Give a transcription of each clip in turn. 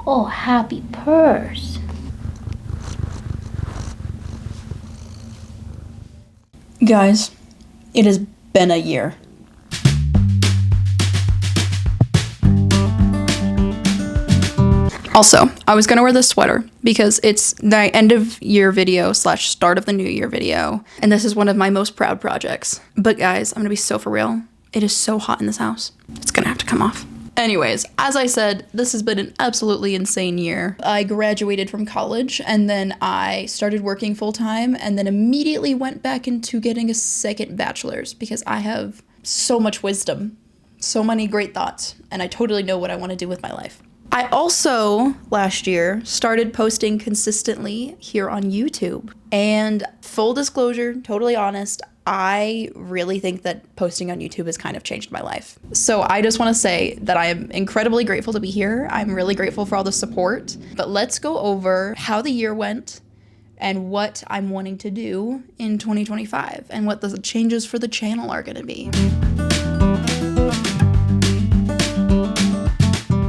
Oh, happy purse. Guys, it has been a year. Also, I was gonna wear this sweater because it's the end of year video / start of the new year video, and this is one of my most proud projects. But guys, I'm gonna be so for real. It is so hot in this house. It's gonna have to come off. Anyways, as I said, this has been an absolutely insane year. I graduated from college and then I started working full time and then immediately went back into getting a second bachelor's because I have so much wisdom, so many great thoughts, and I totally know what I want to do with my life. I also, last year, started posting consistently here on YouTube. And full disclosure, totally honest, I really think that posting on YouTube has kind of changed my life. So I just want to say that I am incredibly grateful to be here. I'm really grateful for all the support. But let's go over how the year went and what I'm wanting to do in 2025 and what the changes for the channel are going to be.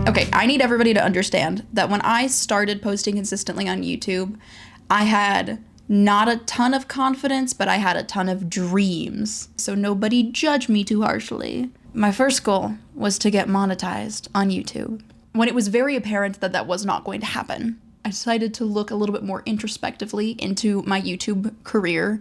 Okay, I need everybody to understand that when I started posting consistently on YouTube, I had not a ton of confidence, but I had a ton of dreams. So nobody judge me too harshly. My first goal was to get monetized on YouTube. When it was very apparent that that was not going to happen, I decided to look a little bit more introspectively into my YouTube career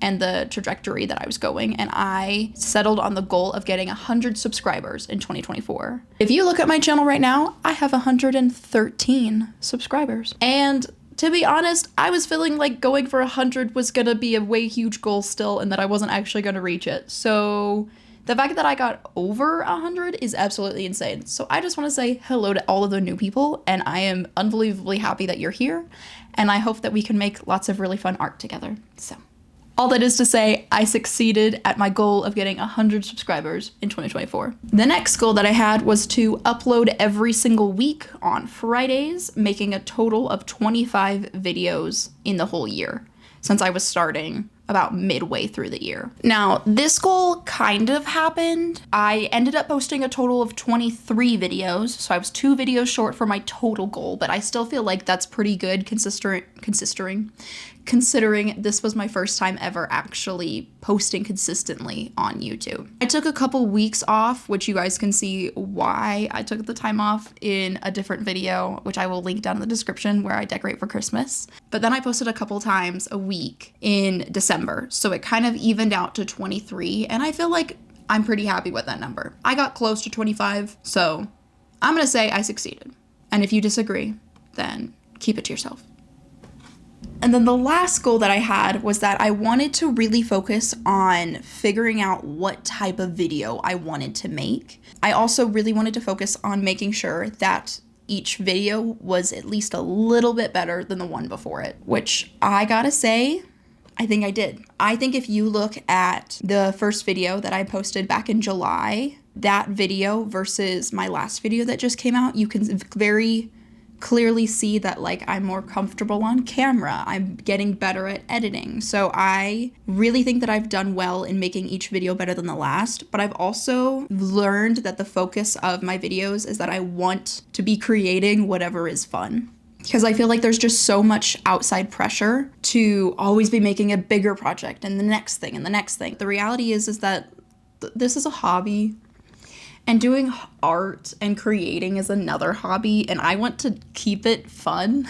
and the trajectory that I was going, and I settled on the goal of getting 100 subscribers in 2024. If you look at my channel right now, I have 113 subscribers. And to be honest, I was feeling like going for 100 was gonna be a way huge goal still and that I wasn't actually gonna reach it. So the fact that I got over 100 is absolutely insane. So I just wanna say hello to all of the new people, and I am unbelievably happy that you're here, and I hope that we can make lots of really fun art together. So all that is to say, I succeeded at my goal of getting 100 subscribers in 2024. The next goal that I had was to upload every single week on Fridays, making a total of 25 videos in the whole year, since I was starting about midway through the year. Now, this goal kind of happened. I ended up posting a total of 23 videos, so I was 2 videos short for my total goal, but I still feel like that's pretty good considering this was my first time ever actually posting consistently on YouTube. I took a couple weeks off, which you guys can see why I took the time off in a different video, which I will link down in the description, where I decorate for Christmas. But then I posted a couple times a week in December, so it kind of evened out to 23, and I feel like I'm pretty happy with that number. I got close to 25, so I'm gonna say I succeeded. And if you disagree, then keep it to yourself. And then the last goal that I had was that I wanted to really focus on figuring out what type of video I wanted to make. I also really wanted to focus on making sure that each video was at least a little bit better than the one before it, which I gotta say, I think I did. I think if you look at the first video that I posted back in July, that video versus my last video that just came out, you can very clearly see that like I'm more comfortable on camera. I'm getting better at editing. So I really think that I've done well in making each video better than the last, but I've also learned that the focus of my videos is that I want to be creating whatever is fun. Because I feel like there's just so much outside pressure to always be making a bigger project and the next thing and the next thing. The reality is that this is a hobby. And doing art and creating is another hobby, and I want to keep it fun.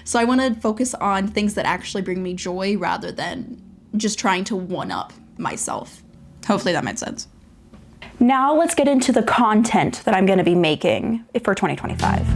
So I want to focus on things that actually bring me joy rather than just trying to one-up myself. Hopefully that made sense. Now let's get into the content that I'm going to be making for 2025.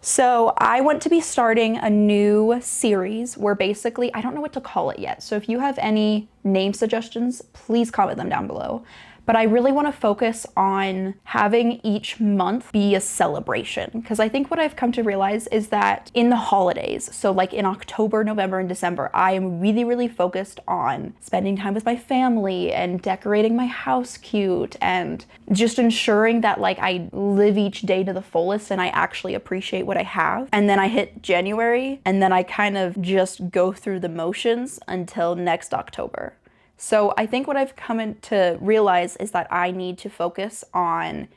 So I want to be starting a new series where basically, I don't know what to call it yet. So if you have any name suggestions, please comment them down below. But I really want to focus on having each month be a celebration, because I think what I've come to realize is that in the holidays, so like in October, November, and December, I am really, really focused on spending time with my family and decorating my house cute and just ensuring that like I live each day to the fullest and I actually appreciate what I have. And then I hit January and then I kind of just go through the motions until next October. So I think what I've come to realize is that I need to focus on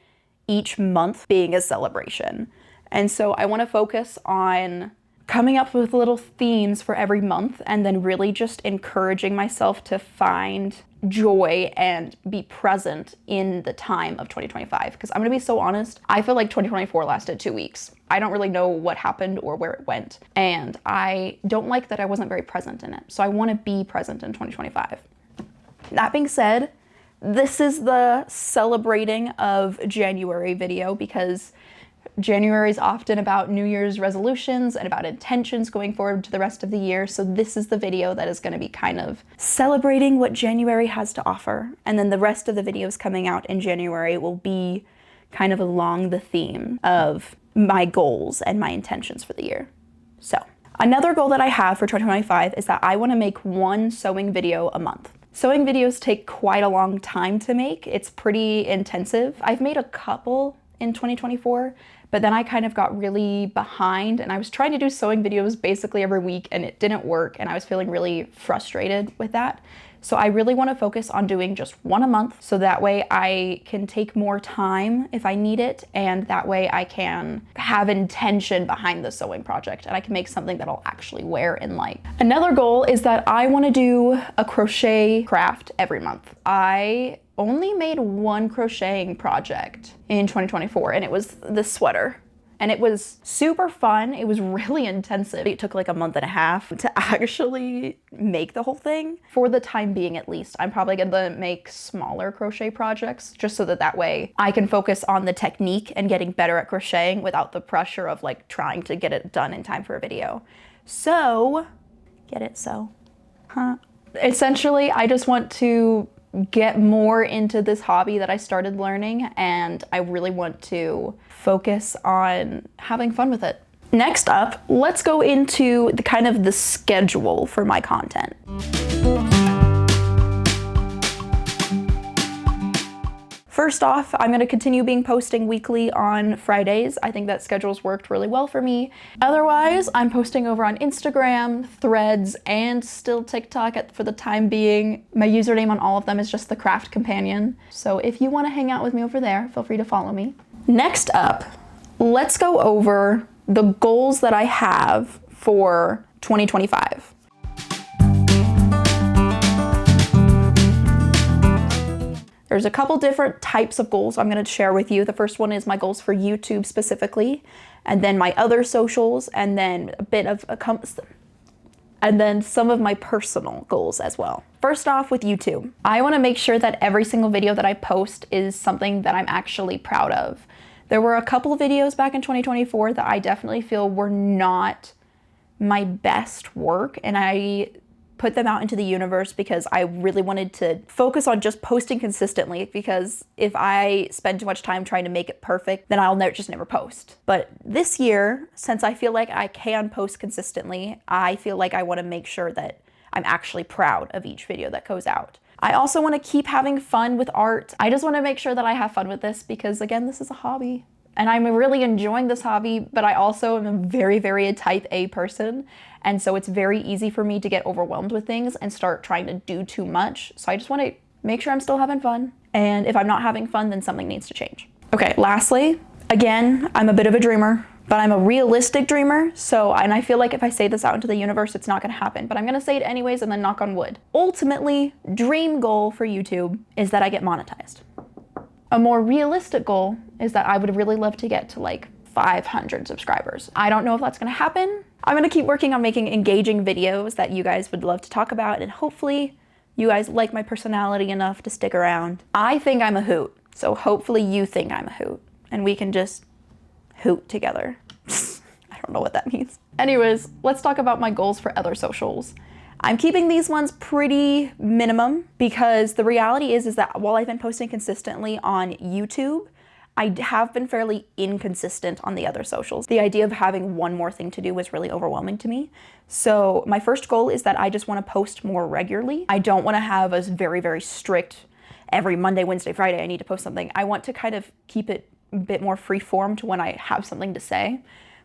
each month being a celebration. And so I want to focus on coming up with little themes for every month and then really just encouraging myself to find joy and be present in the time of 2025. Because I'm gonna be so honest, I feel like 2024 lasted 2 weeks. I don't really know what happened or where it went. And I don't like that I wasn't very present in it. So I wanna be present in 2025. That being said, this is the celebrating of January video because January is often about New Year's resolutions and about intentions going forward to the rest of the year. So this is the video that is going to be kind of celebrating what January has to offer. And then the rest of the videos coming out in January will be kind of along the theme of my goals and my intentions for the year. So another goal that I have for 2025 is that I want to make one sewing video a month. Sewing videos take quite a long time to make. It's pretty intensive. I've made a couple in 2024, but then I kind of got really behind and I was trying to do sewing videos basically every week and it didn't work and I was feeling really frustrated with that. So I really want to focus on doing just one a month so that way I can take more time if I need it and that way I can have intention behind the sewing project and I can make something that I'll actually wear and like. Another goal is that I want to do a crochet craft every month. I only made one crocheting project in 2024 and it was this sweater. And it was super fun. It was really intensive. It took like a month and a half to actually make the whole thing. For the time being, at least, I'm probably gonna make smaller crochet projects just so that way I can focus on the technique and getting better at crocheting without the pressure of like trying to get it done in time for a video. So, get it so? Huh? Essentially, I just want to get more into this hobby that I started learning and I really want to focus on having fun with it. Next up, let's go into the kind of the schedule for my content. First off, I'm going to continue posting weekly on Fridays. I think that schedule's worked really well for me. Otherwise, I'm posting over on Instagram, Threads, and still TikTok for the time being. My username on all of them is just the Craft Companion. So if you want to hang out with me over there, feel free to follow me. Next up, let's go over the goals that I have for 2025. There's a couple different types of goals I'm going to share with you. The first one is my goals for YouTube specifically, and then my other socials, and then a bit of and then some of my personal goals as well. First off with YouTube, I want to make sure that every single video that I post is something that I'm actually proud of. There were a couple of videos back in 2024 that I definitely feel were not my best work, and I put them out into the universe because I really wanted to focus on just posting consistently, because if I spend too much time trying to make it perfect, then I'll just never post. But this year, since I feel like I can post consistently, I feel like I want to make sure that I'm actually proud of each video that goes out. I also want to keep having fun with art. I just want to make sure that I have fun with this because, again, this is a hobby. And I'm really enjoying this hobby, but I also am a very, very type A person. And so it's very easy for me to get overwhelmed with things and start trying to do too much. So I just want to make sure I'm still having fun. And if I'm not having fun, then something needs to change. Okay, lastly, again, I'm a bit of a dreamer, but I'm a realistic dreamer. And I feel like if I say this out into the universe, it's not going to happen. But I'm going to say it anyways and then knock on wood. Ultimately, dream goal for YouTube is that I get monetized. A more realistic goal is that I would really love to get to like 500 subscribers. I don't know if that's gonna happen. I'm gonna keep working on making engaging videos that you guys would love to talk about, and hopefully you guys like my personality enough to stick around. I think I'm a hoot, so hopefully you think I'm a hoot, and we can just hoot together. I don't know what that means. Anyways, let's talk about my goals for other socials. I'm keeping these ones pretty minimum because the reality is that while I've been posting consistently on YouTube, I have been fairly inconsistent on the other socials. The idea of having one more thing to do was really overwhelming to me. So my first goal is that I just want to post more regularly. I don't want to have a very, very strict every Monday, Wednesday, Friday, I need to post something. I want to kind of keep it a bit more free-formed when I have something to say.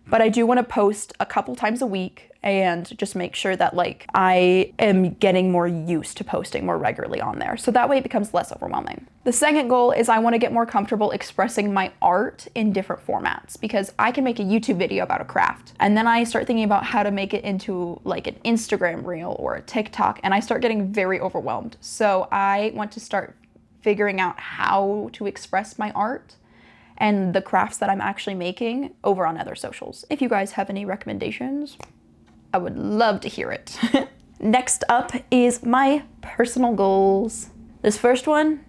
but I do want to post a couple times a week and just make sure that like I am getting more used to posting more regularly on there. So that way it becomes less overwhelming. The second goal is I want to get more comfortable expressing my art in different formats, because I can make a YouTube video about a craft and then I start thinking about how to make it into like an Instagram reel or a TikTok, and I start getting very overwhelmed. So I want to start figuring out how to express my art and the crafts that I'm actually making over on other socials. If you guys have any recommendations, I would love to hear it. Next up is my personal goals. This first one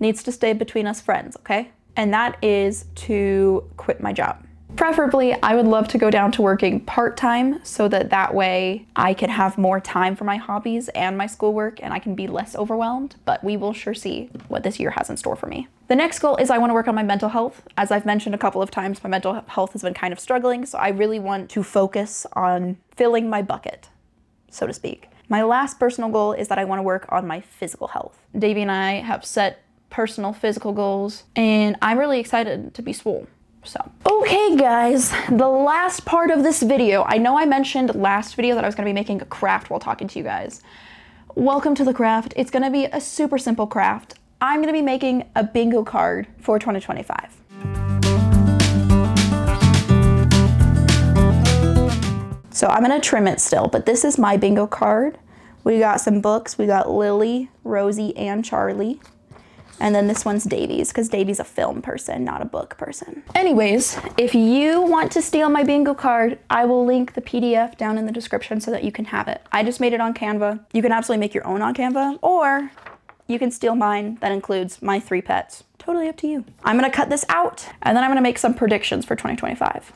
needs to stay between us friends, okay? And that is to quit my job. Preferably, I would love to go down to working part-time so that way I can have more time for my hobbies and my schoolwork and I can be less overwhelmed, but we will sure see what this year has in store for me. The next goal is I want to work on my mental health. As I've mentioned a couple of times, my mental health has been kind of struggling, so I really want to focus on filling my bucket, so to speak. My last personal goal is that I want to work on my physical health. Davey and I have set personal physical goals and I'm really excited to be swole. So, okay guys, the last part of this video, I know I mentioned last video that I was gonna be making a craft while talking to you guys. Welcome to the craft. It's gonna be a super simple craft. I'm gonna be making a bingo card for 2025. So I'm gonna trim it still, but this is my bingo card. We got some books. We got Lily, Rosie, and Charlie. And then this one's Davy's, because Davy's a film person, not a book person. Anyways, if you want to steal my bingo card, I will link the PDF down in the description so that you can have it. I just made it on Canva. You can absolutely make your own on Canva, or you can steal mine. That includes my 3 pets. Totally up to you. I'm gonna cut this out, and then I'm gonna make some predictions for 2025.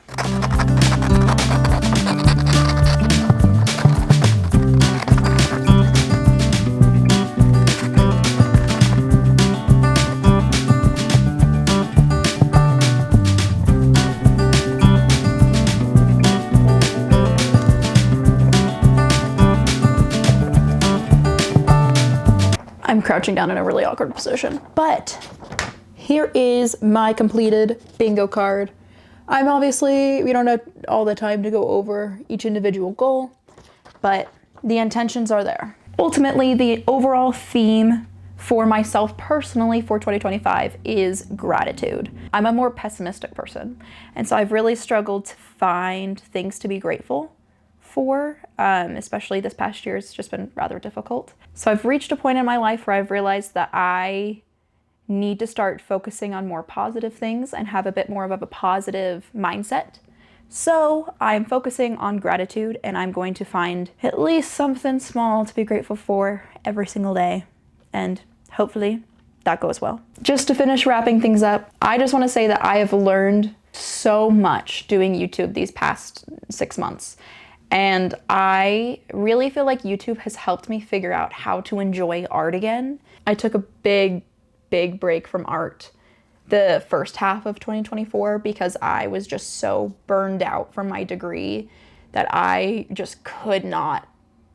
I'm crouching down in a really awkward position, but here is my completed bingo card. We don't have all the time to go over each individual goal, but the intentions are there. Ultimately, the overall theme for myself personally for 2025 is gratitude. I'm a more pessimistic person, and so I've really struggled to find things to be grateful for, especially this past year. It's just been rather difficult. So I've reached a point in my life where I've realized that I need to start focusing on more positive things and have a bit more of a positive mindset. So I'm focusing on gratitude, and I'm going to find at least something small to be grateful for every single day. And hopefully that goes well. Just to finish wrapping things up, I just want to say that I have learned so much doing YouTube these past 6 months. And I really feel like YouTube has helped me figure out how to enjoy art again. I took a big break from art the first half of 2024 because I was just so burned out from my degree that I just could not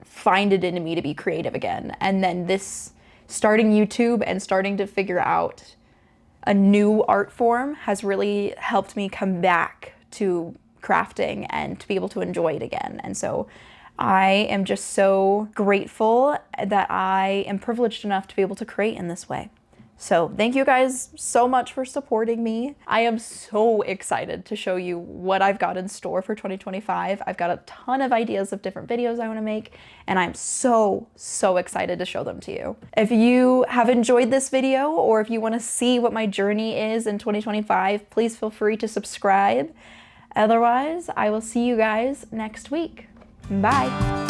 find it in me to be creative again. And then this starting YouTube and starting to figure out a new art form has really helped me come back to crafting and to be able to enjoy it again. And so I am just so grateful that I am privileged enough to be able to create in this way. So thank you guys so much for supporting me. I am so excited to show you what I've got in store for 2025. I've got a ton of ideas of different videos I want to make, and I'm so excited to show them to you. If you have enjoyed this video, or if you want to see what my journey is in 2025, please feel free to subscribe. Otherwise, I will see you guys next week. Bye.